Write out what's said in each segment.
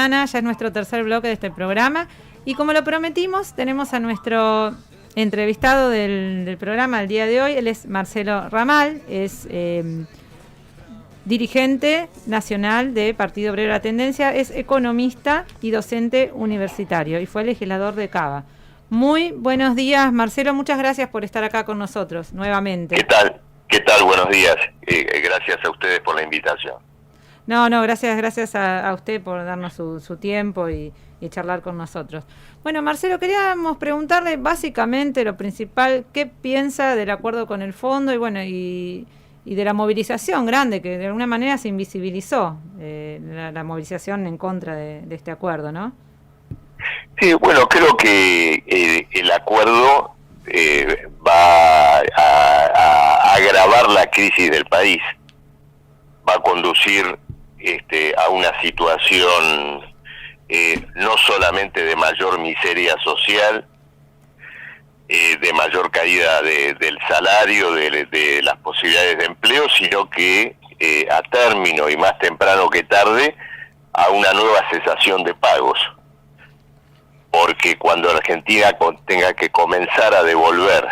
semana, ya es nuestro tercer bloque de este programa. Y como lo prometimos, tenemos a nuestro entrevistado del programa el día de hoy. Él es Marcelo Ramal, es dirigente nacional de Partido Obrero La Tendencia, es economista y docente universitario y fue legislador de Cava. Muy buenos días, Marcelo, muchas gracias por estar acá con nosotros nuevamente. ¿Qué tal? ¿Qué tal? Buenos días. Gracias a ustedes por la invitación. No, gracias a usted por darnos su tiempo y charlar con nosotros. Bueno, Marcelo, queríamos preguntarle básicamente lo principal, ¿qué piensa del acuerdo con el fondo y de la movilización grande que de alguna manera se invisibilizó, la movilización en contra de este acuerdo, ¿no? Sí, bueno, creo que el acuerdo va a agravar la crisis del país, va a conducir a una situación no solamente de mayor miseria social, de mayor caída del salario, de las posibilidades de empleo, sino que a término y más temprano que tarde, a una nueva cesación de pagos. Porque cuando Argentina tenga que comenzar a devolver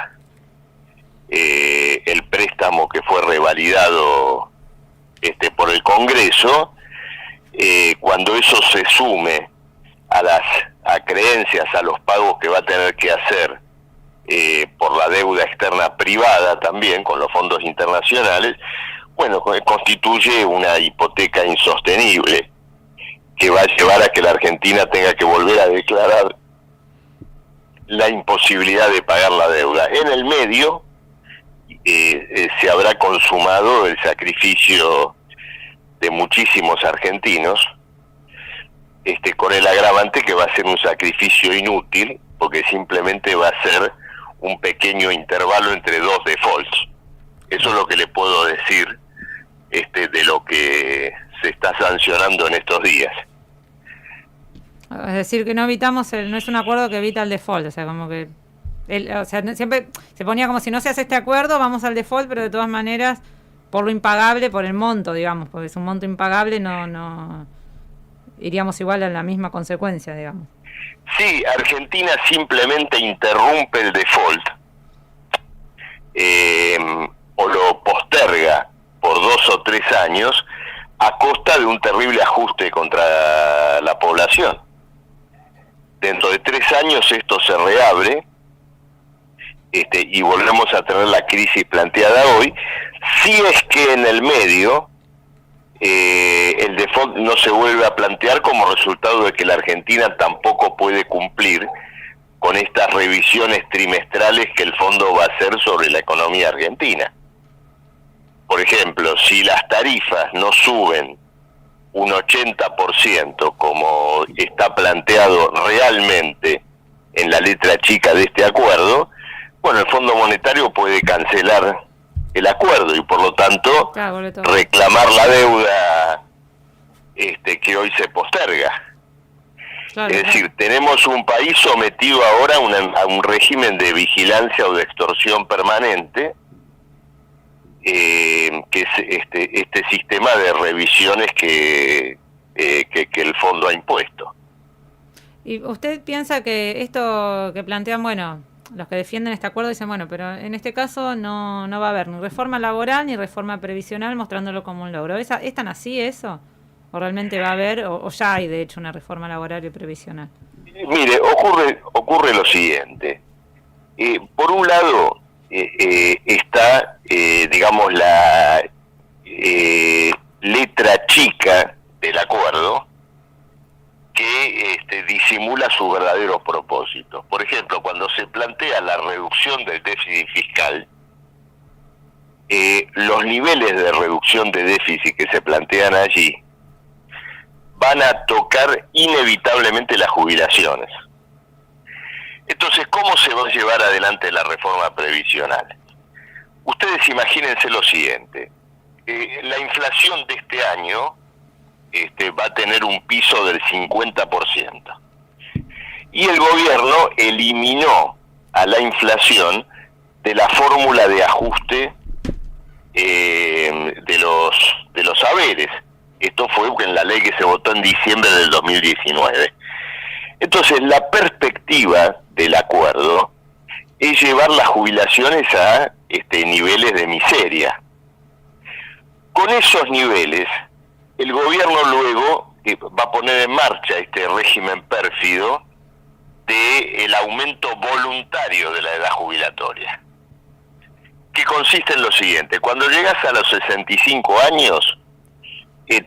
el préstamo que fue revalidado por el Congreso, cuando eso se sume a creencias, a los pagos que va a tener que hacer por la deuda externa privada también, con los fondos internacionales, bueno, constituye una hipoteca insostenible que va a llevar a que la Argentina tenga que volver a declarar la imposibilidad de pagar la deuda. En el medio se habrá consumado el sacrificio de muchísimos argentinos, con el agravante que va a ser un sacrificio inútil, porque simplemente va a ser un pequeño intervalo entre dos defaults. Eso es lo que le puedo decir de lo que se está sancionando en estos días. Es decir, que no es un acuerdo que evita el default, o sea, como que siempre se ponía como si no se hace este acuerdo, vamos al default, pero de todas maneras, por lo impagable, por el monto, digamos, porque es un monto impagable, no iríamos igual a la misma consecuencia, digamos. Sí, Argentina simplemente interrumpe el default o lo posterga por 2 o 3 años a costa de un terrible ajuste contra la población. Dentro de 3 años esto se reabre y volvemos a tener la crisis planteada hoy, si es que en el medio el default no se vuelve a plantear como resultado de que la Argentina tampoco puede cumplir con estas revisiones trimestrales que el fondo va a hacer sobre la economía argentina. Por ejemplo, si las tarifas no suben un 80% como está planteado realmente en la letra chica de este acuerdo, bueno, el Fondo Monetario puede cancelar el acuerdo y por lo tanto reclamar la deuda que hoy se posterga. Claro, es decir, tenemos un país sometido ahora a un régimen de vigilancia o de extorsión permanente, que es este sistema de revisiones que el fondo ha impuesto. ¿Y usted piensa que esto que plantean, los que defienden este acuerdo dicen, pero en este caso no va a haber ni reforma laboral ni reforma previsional mostrándolo como un logro? ¿Es tan así eso? ¿O realmente va a haber, o ya hay de hecho una reforma laboral y previsional? Mire, ocurre lo siguiente. Por un lado está, digamos, la letra chica del acuerdo que disimula sus verdaderos propósitos. Por ejemplo, cuando se plantea la reducción del déficit fiscal, los niveles de reducción de déficit que se plantean allí van a tocar inevitablemente las jubilaciones. Entonces, ¿cómo se va a llevar adelante la reforma previsional? Ustedes imagínense lo siguiente, la inflación de este año va a tener un piso del 50%. Y el gobierno eliminó a la inflación de la fórmula de ajuste de los saberes. Esto fue en la ley que se votó en diciembre del 2019. Entonces, la perspectiva del acuerdo es llevar las jubilaciones a niveles de miseria. Con esos niveles, el gobierno luego va a poner en marcha este régimen pérfido del aumento voluntario de la edad jubilatoria, que consiste en lo siguiente: cuando llegas a los 65 años,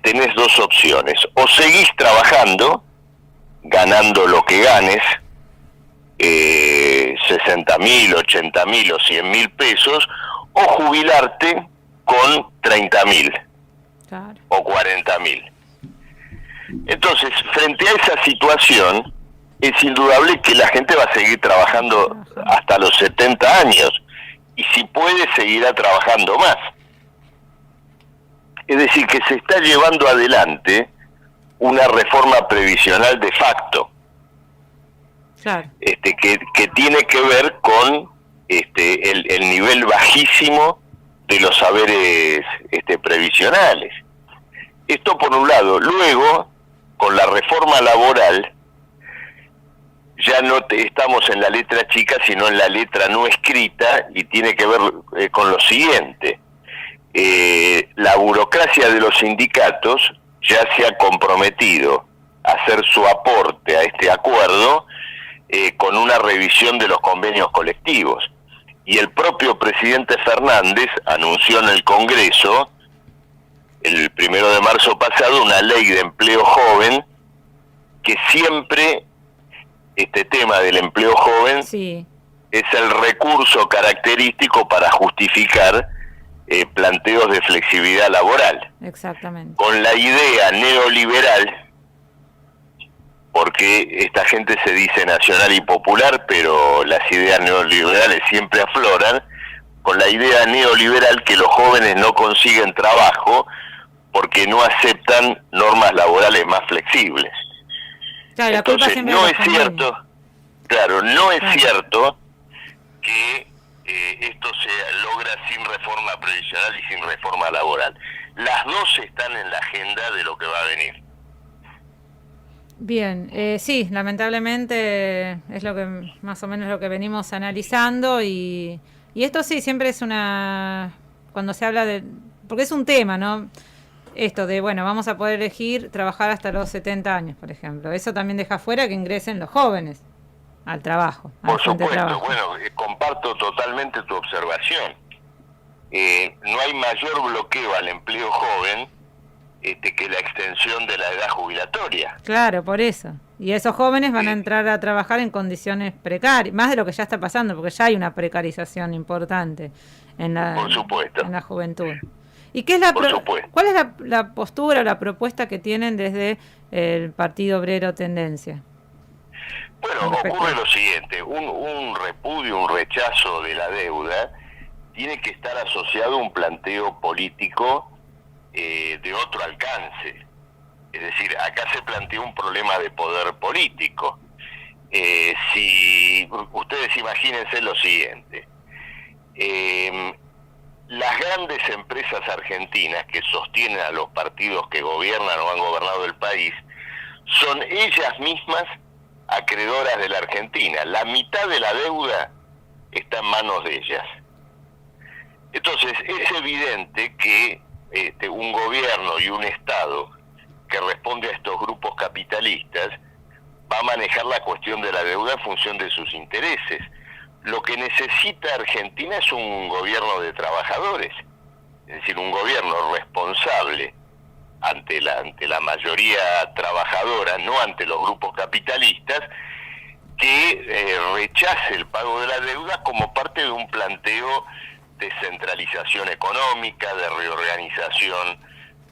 tenés dos opciones: o seguís trabajando, ganando lo que ganes, 60.000, 80.000 o 100.000 pesos, o jubilarte con 30.000 claro, o 40.000. Entonces, frente a esa situación, es indudable que la gente va a seguir trabajando hasta los 70 años, y si puede, seguirá trabajando más. Es decir, que se está llevando adelante una reforma previsional de facto, claro, que tiene que ver con el nivel bajísimo de los saberes previsionales. Esto por un lado. Luego, con la reforma laboral, ya no estamos en la letra chica, sino en la letra no escrita, y tiene que ver con lo siguiente. La burocracia de los sindicatos ya se ha comprometido a hacer su aporte a este acuerdo con una revisión de los convenios colectivos. Y el propio presidente Fernández anunció en el Congreso, el 1 de marzo pasado, una ley de empleo joven, que siempre este tema del empleo joven sí, es el recurso característico para justificar planteos de flexibilidad laboral. exactamente. Con la idea neoliberal, porque esta gente se dice nacional y popular, pero las ideas neoliberales siempre afloran, con la idea neoliberal que los jóvenes no consiguen trabajo porque no aceptan normas laborales más flexibles. Claro, la culpa Entonces, siempre no de es los convenios. cierto, claro, no es Claro. cierto que esto se logra sin reforma previsional y sin reforma laboral. Las dos están en la agenda de lo que va a venir. Bien, sí, lamentablemente es lo que más o menos lo que venimos analizando y esto sí, siempre es cuando se habla de, porque es un tema, ¿no? Esto de, bueno, vamos a poder elegir trabajar hasta los 70 años, por ejemplo. Eso también deja fuera que ingresen los jóvenes al trabajo, a la Por fuente de supuesto, trabajo. bueno, comparto totalmente tu observación. No hay mayor bloqueo al empleo joven que la extensión de la edad jubilatoria. Claro, por eso. Y esos jóvenes van a entrar a trabajar en condiciones precarias, más de lo que ya está pasando, porque ya hay una precarización importante Por supuesto. en la juventud. ¿Y qué es Por supuesto. cuál es la postura o la propuesta que tienen desde el Partido Obrero Tendencia? Bueno, ocurre lo siguiente: un repudio, un rechazo de la deuda tiene que estar asociado a un planteo político de otro alcance. Es decir, acá se plantea un problema de poder político. Si ustedes imagínense lo siguiente: las grandes empresas argentinas que sostienen a los partidos que gobiernan o han gobernado el país son ellas mismas acreedoras de la Argentina. La mitad de la deuda está en manos de ellas. Entonces, es evidente que un gobierno y un Estado que responde a estos grupos capitalistas va a manejar la cuestión de la deuda en función de sus intereses. Lo que necesita Argentina es un gobierno de trabajadores, es decir, un gobierno responsable ante la mayoría trabajadora, no ante los grupos capitalistas, que rechace el pago de la deuda como parte de un planteo de centralización económica, de reorganización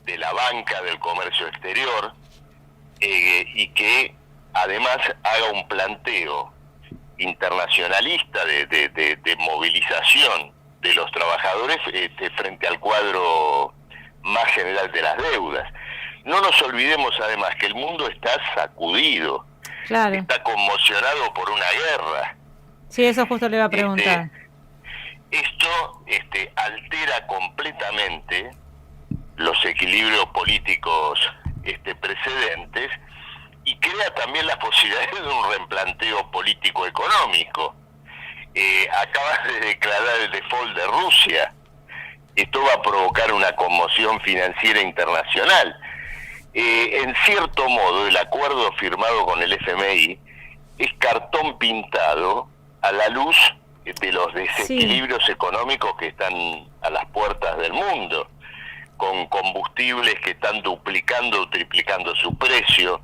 de la banca, del comercio exterior, y que además haga un planteo internacionalista de movilización de los trabajadores frente al cuadro más general de las deudas. No nos olvidemos además que el mundo está sacudido, Claro. está conmocionado por una guerra. Sí, eso justo le iba a preguntar. Esto altera completamente los equilibrios políticos precedentes, y crea también las posibilidades de un replanteo político-económico. Acaba de declarar el default de Rusia. Esto va a provocar una conmoción financiera internacional. En cierto modo, el acuerdo firmado con el FMI es cartón pintado a la luz de los desequilibrios económicos que están a las puertas del mundo, con combustibles que están duplicando o triplicando su precio.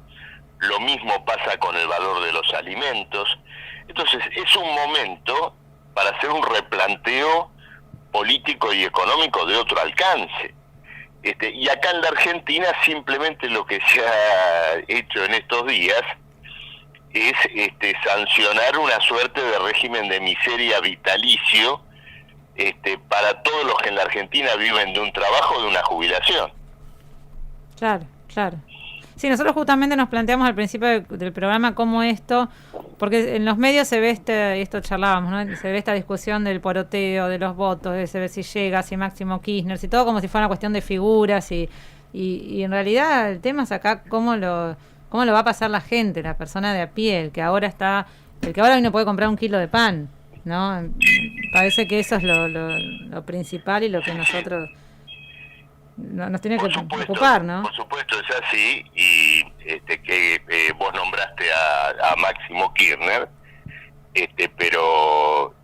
Lo mismo pasa con el valor de los alimentos. Entonces, es un momento para hacer un replanteo político y económico de otro alcance. Y acá en la Argentina simplemente lo que se ha hecho en estos días es sancionar una suerte de régimen de miseria vitalicio para todos los que en la Argentina viven de un trabajo o de una jubilación. Claro, claro. Sí, nosotros justamente nos planteamos al principio del programa cómo esto, porque en los medios se ve esto charlábamos, ¿no? Se ve esta discusión del poroteo, de los votos, de ver si llega, si Máximo Kirchner, si todo como si fuera una cuestión de figuras y en realidad el tema es acá cómo lo va a pasar la gente, la persona de a pie, el que ahora hoy no puede comprar un kilo de pan, ¿no? Parece que eso es lo principal y lo que nosotros nos tiene que preocupar, ¿no? Por supuesto es así, y que vos nombraste a Máximo Kirchner, pero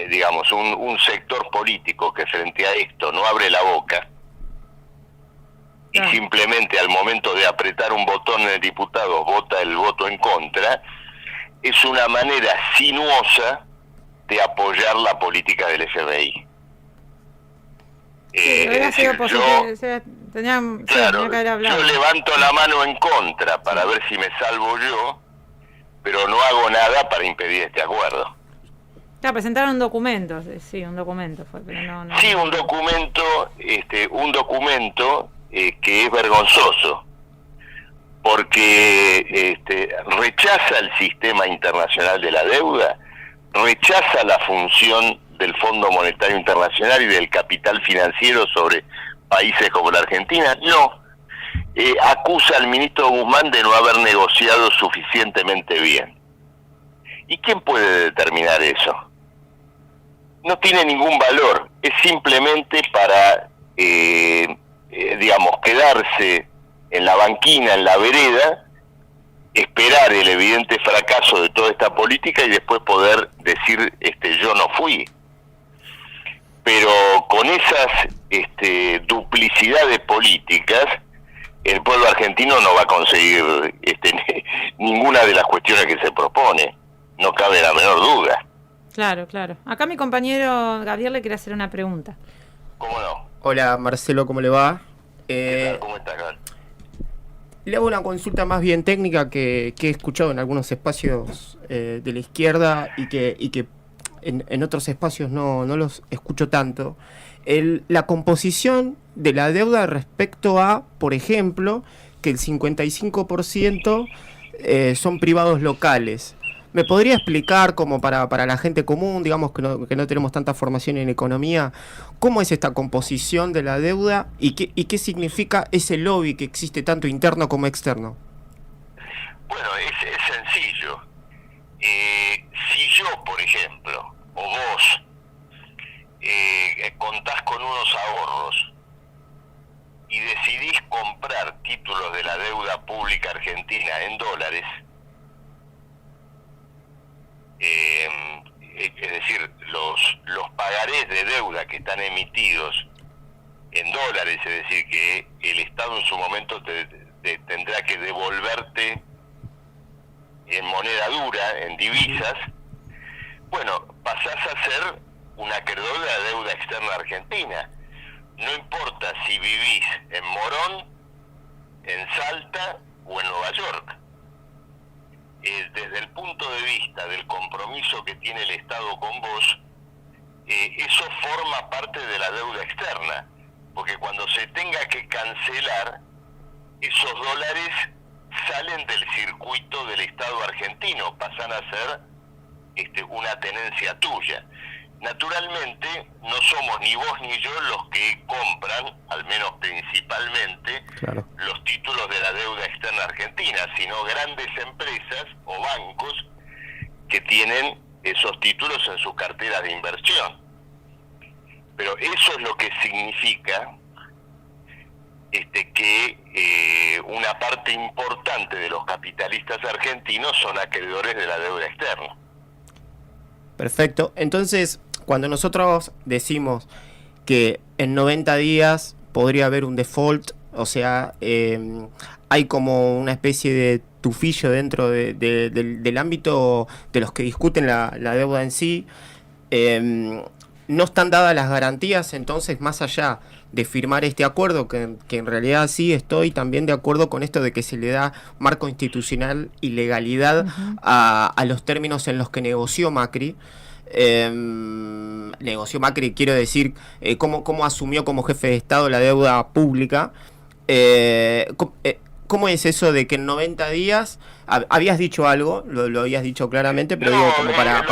digamos un sector político que frente a esto no abre la boca y simplemente al momento de apretar un botón en el diputado vota el voto en contra, es una manera sinuosa de apoyar la política del FMI. Tenía que haber hablado. Yo levanto la mano en contra para ver si me salvo yo, pero no hago nada para impedir este acuerdo. Presentaron un documento, un documento fue, pero no. Sí, un documento que es vergonzoso, porque rechaza el sistema internacional de la deuda, rechaza la función del Fondo Monetario Internacional y del capital financiero sobre países como la Argentina. Acusa al ministro Guzmán de no haber negociado suficientemente bien. ¿Y quién puede determinar eso? No tiene ningún valor, es simplemente para, quedarse en la banquina, en la vereda, esperar el evidente fracaso de toda esta política y después poder decir, yo no fui. Pero con esas duplicidades políticas, el pueblo argentino no va a conseguir ninguna de las cuestiones que se propone, no cabe la menor duda. Claro. Acá mi compañero Gabriel le quiere hacer una pregunta. ¿Cómo no? Hola Marcelo, ¿cómo le va? ¿Qué tal? ¿Cómo estás, Gabriel? Le hago una consulta más bien técnica que he escuchado en algunos espacios de la izquierda y que en otros espacios no los escucho tanto. La composición de la deuda respecto a, por ejemplo, que el 55% son privados locales. ¿Me podría explicar, como para la gente común, digamos que no tenemos tanta formación en economía, cómo es esta composición de la deuda y qué significa ese lobby que existe tanto interno como externo? Bueno, es sencillo. Si yo, por ejemplo, o vos, contás con unos ahorros y decidís comprar títulos de la deuda pública argentina en dólares, es decir, los pagarés de deuda que están emitidos en dólares, es decir, que el Estado en su momento tendrá que devolverte en moneda dura, en divisas, bueno, pasás a ser un acreedor de la deuda externa argentina. No importa si vivís en Morón, en Salta o en Nueva York. Desde el punto de vista del compromiso que tiene el Estado con vos, eso forma parte de la deuda externa, porque cuando se tenga que cancelar, esos dólares salen del circuito del Estado argentino, pasan a ser una tenencia tuya. Naturalmente, no somos ni vos ni yo los que compran, al menos principalmente, Claro. los títulos de la deuda externa argentina, sino grandes empresas o bancos que tienen esos títulos en sus carteras de inversión. Pero eso es lo que significa que una parte importante de los capitalistas argentinos son acreedores de la deuda externa. Perfecto. Entonces, cuando nosotros decimos que en 90 días podría haber un default, o sea, hay como una especie de tufillo dentro del ámbito de los que discuten la deuda en sí, no están dadas las garantías, entonces, más allá de firmar este acuerdo, que en realidad sí estoy también de acuerdo con esto de que se le da marco institucional y legalidad a los términos en los que negoció Macri. Quiero decir, cómo asumió como jefe de Estado la deuda pública. ¿Cómo es eso de que en 90 días, habías dicho algo, lo habías dicho claramente, pero no, digo como para...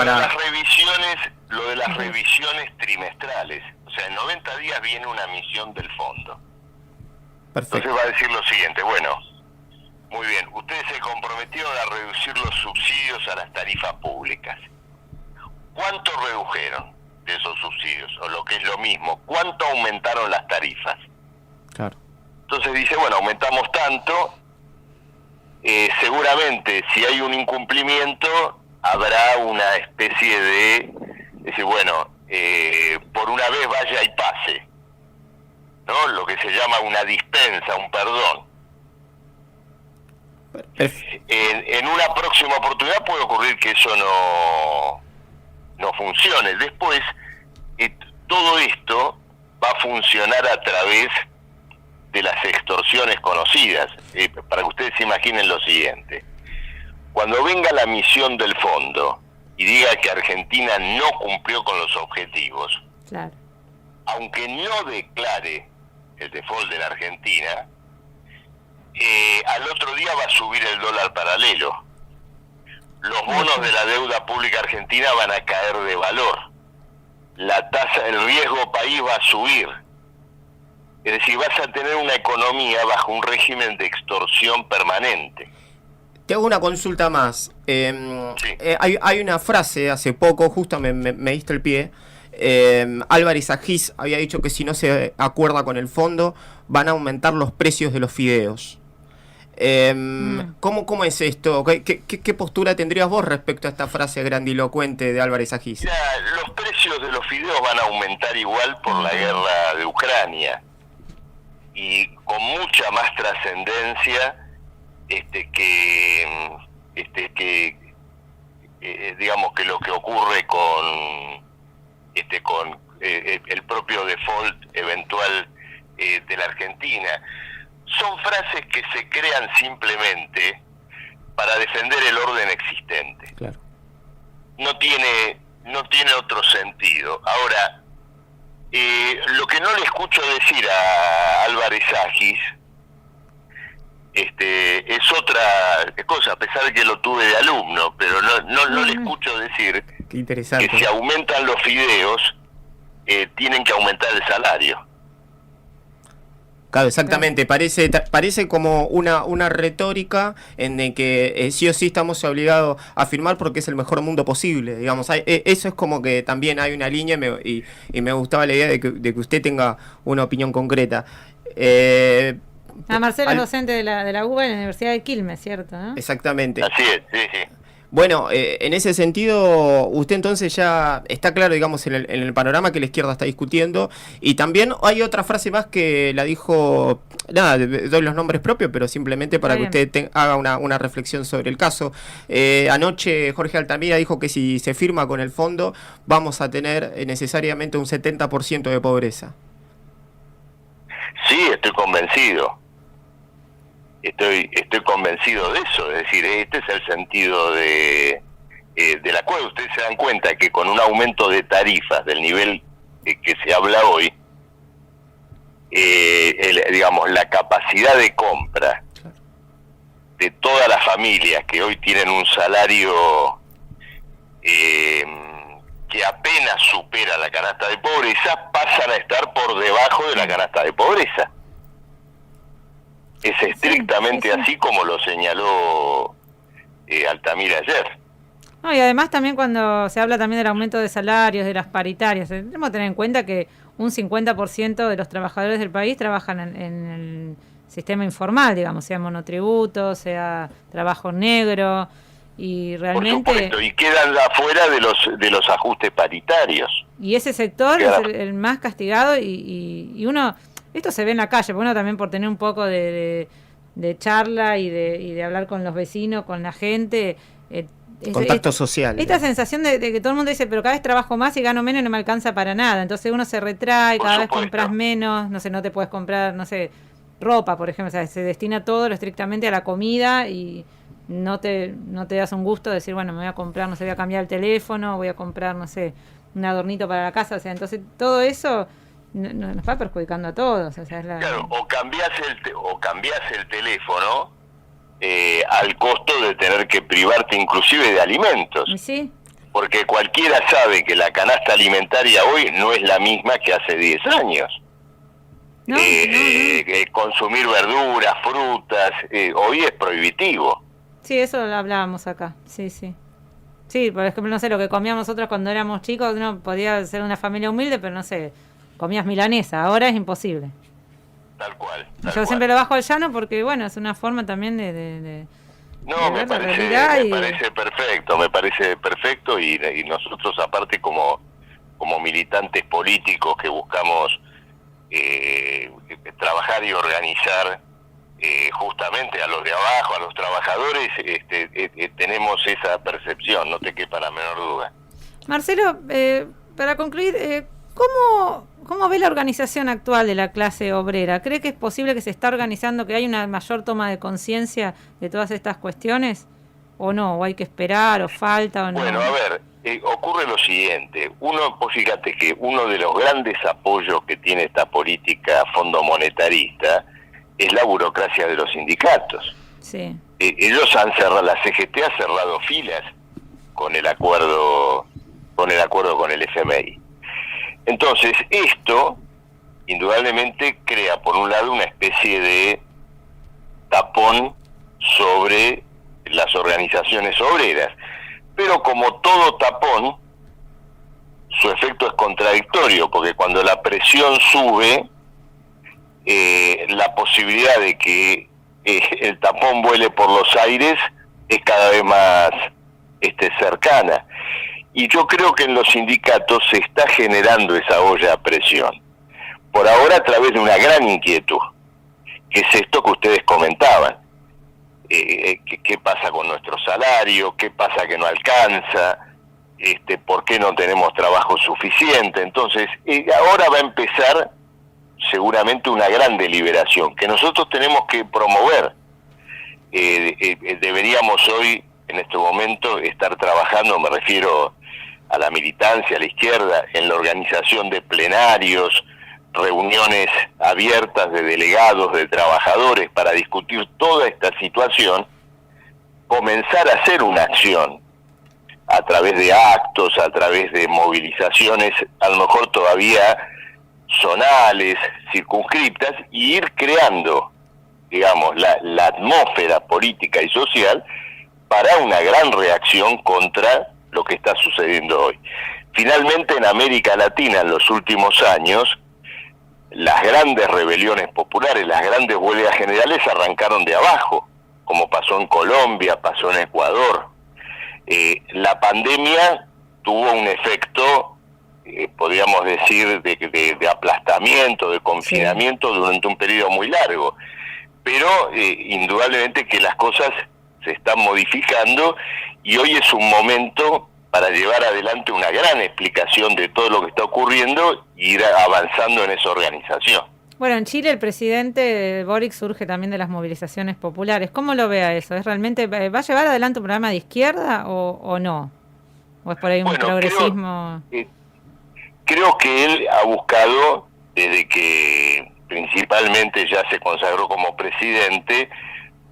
Lo de las revisiones trimestrales, o sea, en 90 días viene una misión del fondo. Perfecto. Entonces va a decir lo siguiente: bueno, muy bien, ustedes se comprometieron a reducir los subsidios a las tarifas públicas. ¿Cuánto redujeron de esos subsidios? O lo que es lo mismo, ¿cuánto aumentaron las tarifas? Claro. Entonces dice, bueno, aumentamos tanto, seguramente si hay un incumplimiento habrá una especie de decir, bueno, por una vez vaya y pase, ¿no? Lo que se llama una dispensa, un perdón. En una próxima oportunidad puede ocurrir que eso no funcione. Después, todo esto va a funcionar a través de las extorsiones conocidas. Para que ustedes se imaginen lo siguiente: cuando venga la misión del fondo y diga que Argentina no cumplió con los objetivos, Claro. aunque no declare el default de la Argentina, al otro día va a subir el dólar paralelo. Los bonos de la deuda pública argentina van a caer de valor. La tasa, el riesgo país va a subir. Es decir, vas a tener una economía bajo un régimen de extorsión permanente. Te hago una consulta más. Sí. Hay una frase hace poco, justo me diste el pie. Álvarez Agis había dicho que si no se acuerda con el fondo, van a aumentar los precios de los fideos. ¿Cómo es esto? ¿Qué postura tendrías vos respecto a esta frase grandilocuente de Álvarez Agis? Mira, los precios de los fideos van a aumentar igual por la guerra de Ucrania, y con mucha más trascendencia digamos que lo que ocurre con el propio default eventual de la Argentina. Son frases que se crean simplemente para defender el orden existente. Claro. No tiene otro sentido. Ahora, lo que no le escucho decir a Álvarez Agis es otra cosa, a pesar de que lo tuve de alumno, pero no le escucho decir Qué interesante. que si aumentan los fideos, tienen que aumentar el salario. Claro, exactamente. Parece como una retórica en de que sí o sí estamos obligados a firmar porque es el mejor mundo posible. Digamos, eso es como que también hay una línea y me gustaba la idea de que usted tenga una opinión concreta. Marcelo es docente de la UBA en la Universidad de Quilmes, ¿cierto? ¿No? Exactamente. Así es, sí, sí. Bueno, en ese sentido, usted entonces ya está claro, digamos, en el panorama que la izquierda está discutiendo. Y también hay otra frase más que la dijo, nada, doy los nombres propios, pero simplemente para que usted haga una reflexión sobre el caso. Anoche Jorge Altamira dijo que si se firma con el fondo, vamos a tener necesariamente un 70% de pobreza. Sí, estoy convencido. Estoy convencido de eso, es decir, este es el sentido del acuerdo. Ustedes se dan cuenta que con un aumento de tarifas del nivel que se habla hoy, digamos, la capacidad de compra de todas las familias que hoy tienen un salario que apenas supera la canasta de pobreza pasan a estar por debajo de la canasta de pobreza. Es estrictamente así como lo señaló Altamira ayer. No, y además también cuando se habla también del aumento de salarios, de las paritarias, tenemos que tener en cuenta que un 50% de los trabajadores del país trabajan en el sistema informal, digamos, sea monotributo, sea trabajo negro, y realmente... Por supuesto, y quedan afuera de los ajustes paritarios. Y ese sector es el más castigado y uno... Esto se ve en la calle, porque uno también por tener un poco de charla y de hablar con los vecinos, con la gente... contacto social. Esta sensación de que todo el mundo dice, pero cada vez trabajo más y gano menos y no me alcanza para nada. Entonces uno se retrae, cada vez compras menos, no sé, no te puedes comprar, no sé, ropa, por ejemplo. O sea, se destina todo estrictamente a la comida y no te das un gusto de decir, bueno, me voy a comprar, no sé, voy a cambiar el teléfono, voy a comprar, no sé, un adornito para la casa. O sea, entonces todo eso nos va perjudicando a todos. O sea, Claro, o cambiás el teléfono al costo de tener que privarte inclusive de alimentos. ¿Sí? Porque cualquiera sabe que la canasta alimentaria hoy no es la misma que hace 10 años. No. Consumir verduras, frutas, hoy es prohibitivo. Sí, eso lo hablábamos acá, sí. Sí, por ejemplo, no sé, lo que comíamos nosotros cuando éramos chicos, uno podía ser una familia humilde, pero no sé, comías milanesa, ahora es imposible. Tal cual. Yo siempre lo bajo al llano porque, bueno, es una forma también de me parece perfecto y nosotros aparte como militantes políticos que buscamos trabajar y organizar justamente a los de abajo, a los trabajadores, tenemos esa percepción, no te quepa la menor duda. Marcelo, para concluir, ¿Cómo ve la organización actual de la clase obrera? ¿Cree que es posible que se está organizando, que hay una mayor toma de conciencia de todas estas cuestiones? ¿O no? ¿O hay que esperar? ¿O falta? ¿O no? Bueno, a ver, ocurre lo siguiente. Vos fíjate que uno de los grandes apoyos que tiene esta política fondomonetarista es la burocracia de los sindicatos. Sí. Ellos la CGT ha cerrado filas con el acuerdo con el FMI. Entonces, esto indudablemente crea, por un lado, una especie de tapón sobre las organizaciones obreras. Pero como todo tapón, su efecto es contradictorio, porque cuando la presión sube, la posibilidad de que el tapón vuele por los aires es cada vez más cercana. Y yo creo que en los sindicatos se está generando esa olla a presión. Por ahora a través de una gran inquietud, que es esto que ustedes comentaban. ¿Qué pasa con nuestro salario? ¿Qué pasa que no alcanza? ¿Por qué no tenemos trabajo suficiente? Entonces, ahora va a empezar seguramente una gran deliberación, que nosotros tenemos que promover. Deberíamos hoy, en este momento, estar trabajando, me refiero a la militancia, a la izquierda, en la organización de plenarios, reuniones abiertas de delegados, de trabajadores, para discutir toda esta situación, comenzar a hacer una acción a través de actos, a través de movilizaciones, a lo mejor todavía zonales, circunscriptas, y ir creando, digamos, la atmósfera política y social para una gran reacción contra lo que está sucediendo hoy. Finalmente, en América Latina, en los últimos años, las grandes rebeliones populares, las grandes huelgas generales arrancaron de abajo, como pasó en Colombia, pasó en Ecuador. La pandemia tuvo un efecto, podríamos decir, de aplastamiento, de confinamiento durante un periodo muy largo. Pero indudablemente que las cosas se están modificando y hoy es un momento para llevar adelante una gran explicación de todo lo que está ocurriendo e ir avanzando en esa organización. Bueno, en Chile el presidente Boric surge también de las movilizaciones populares. ¿Cómo lo ve a eso? ¿Es realmente va a llevar adelante un programa de izquierda o no? ¿O es por ahí un progresismo? Creo que él ha buscado, desde que principalmente ya se consagró como presidente,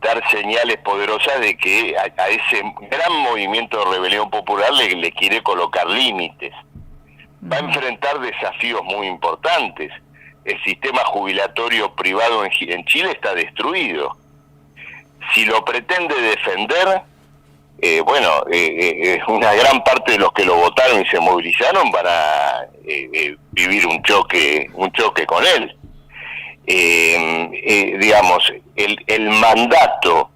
dar señales poderosas de que a ese gran movimiento de rebelión popular le quiere colocar límites. va a enfrentar desafíos muy importantes. El sistema jubilatorio privado en Chile está destruido. Si lo pretende defender, una gran parte de los que lo votaron y se movilizaron van a vivir un choque con él. Digamos, el mandato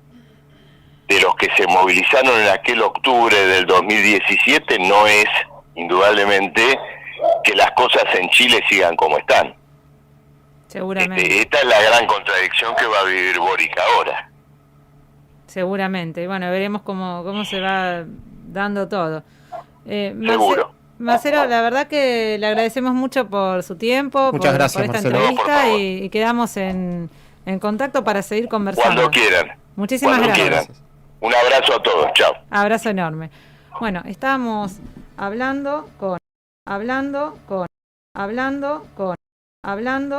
de los que se movilizaron en aquel octubre del 2017 no es, indudablemente, que las cosas en Chile sigan como están. Seguramente. Esta es la gran contradicción que va a vivir Boric ahora. Seguramente. Bueno, veremos cómo se va dando todo. Seguro. Marcelo, la verdad que le agradecemos mucho por su tiempo, Muchas gracias, por esta Marcelo. entrevista, No, por favor. y quedamos en contacto para seguir conversando. Cuando quieran. Muchísimas Cuando gracias. quieran. Un abrazo a todos. Chao. Abrazo enorme. Bueno, estábamos hablando con